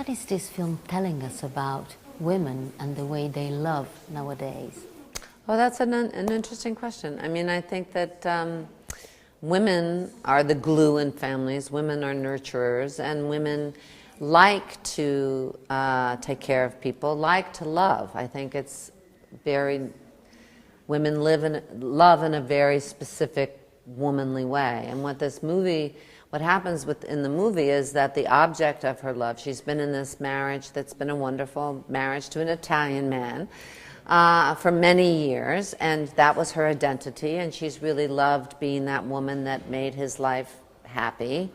What is this film telling us about women and the way they love nowadays? Well, that's an interesting question. I mean, I think that women are the glue in families, women are nurturers, and women like to take care of people, like to love. I think it's very, women love in a very specific womanly way. And what this movie, what happens in the movie is that the object of her love, she's been in this marriage that's been a wonderful marriage to an Italian man for many years, and that was her identity, and she's really loved being that woman that made his life happy.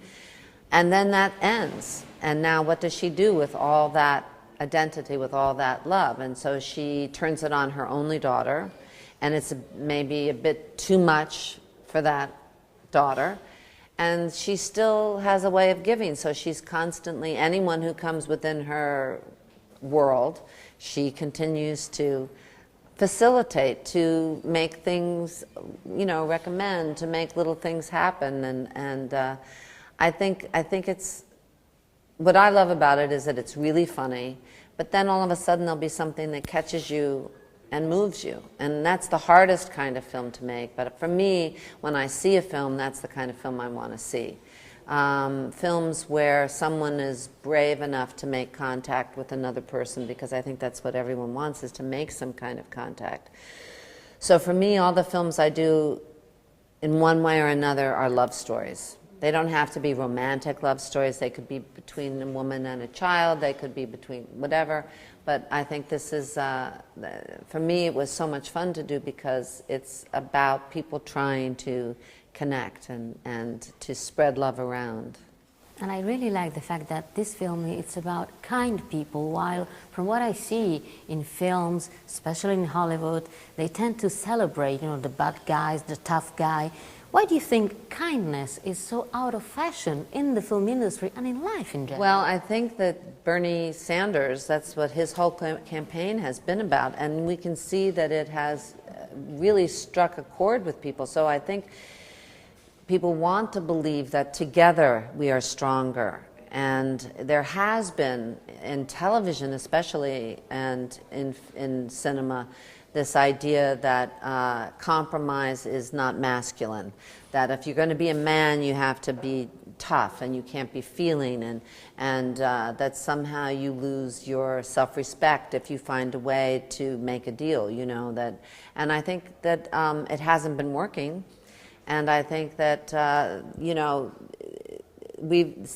And then that ends. And now what does she do with all that identity, with all that love? And so she turns it on her only daughter, and it's maybe a bit too much for that daughter. And she still has a way of giving, so she's constantly, anyone who comes within her world, she continues to facilitate, to make things, you know, recommend, to make little things happen. And I think it's, what I love about it is that it's really funny, but then all of a sudden there'll be something that catches you and moves you. And that's the hardest kind of film to make. But for me, when I see a film, that's the kind of film I want to see. Films where someone is brave enough to make contact with another person, because I think that's what everyone wants, is to make some kind of contact. So for me, all the films I do in one way or another are love stories. They don't have to be romantic love stories. They could be between a woman and a child. They could be between whatever. But I think this is, for me, it was so much fun to do because it's about people trying to connect and to spread love around. And I really like the fact that this film, it's about kind people, while from what I see in films, especially in Hollywood, they tend to celebrate, you know, the bad guys, the tough guy. Why do you think kindness is so out of fashion in the film industry and in life in general? Well, I think that Bernie Sanders, that's what his whole campaign has been about, and we can see that it has really struck a chord with people. So I think people want to believe that together we are stronger. And there has been, in television especially, and in cinema, this idea that compromise is not masculine. That if you're going to be a man, you have to be tough and you can't be feeling, and that somehow you lose your self-respect if you find a way to make a deal, you know. That, and I think that it hasn't been working. And I think that, you know,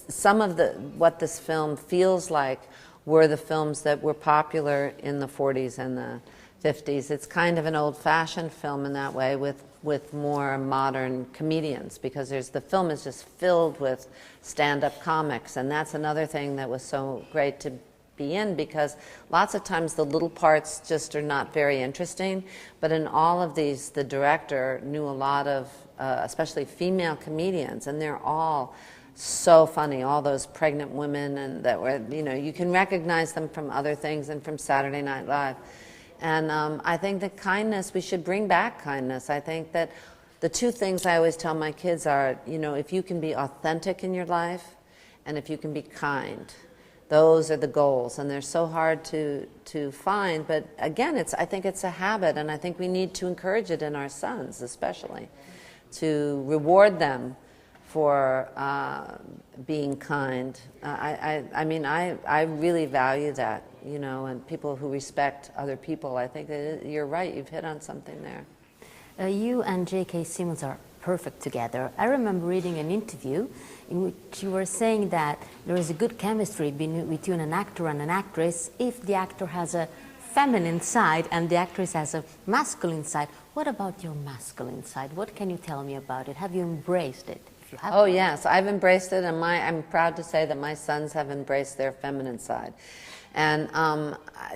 some of what this film feels like were the films that were popular in the 40s and the 50s. It's kind of an old-fashioned film in that way, with more modern comedians, because the film is just filled with stand-up comics, and that's another thing that was so great to be in, because lots of times the little parts just are not very interesting, but in all of these, the director knew a lot of especially female comedians, and they're all so funny, all those pregnant women, and that were, you know, you can recognize them from other things and from Saturday Night Live. And I think that kindness, we should bring back kindness. I think that the two things I always tell my kids are, you know, if you can be authentic in your life and if you can be kind, those are the goals, and they're so hard to find. But again, I think it's a habit, and I think we need to encourage it in our sons especially, to reward them for being kind. I mean, I really value that, you know, and people who respect other people. I think that you're right, you've hit on something there. You and J.K. Simmons are perfect together. I remember reading an interview in which you were saying that there is a good chemistry between an actor and an actress if the actor has a feminine side and the actress has a masculine side. What about your masculine side? What can you tell me about it? Have you embraced it? If you have. Oh yes, I've embraced it, and I'm proud to say that my sons have embraced their feminine side. And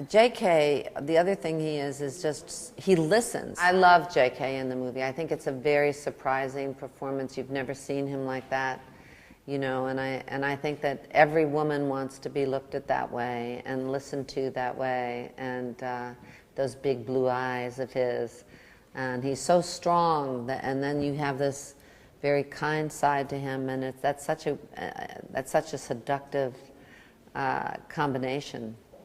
J.K., the other thing he is just, he listens. I love J.K. in the movie. I think it's a very surprising performance. You've never seen him like that, you know, and I think that every woman wants to be looked at that way and listened to that way, and those big blue eyes of his. And he's so strong, and then you have this very kind side to him, and that's such a seductive combination.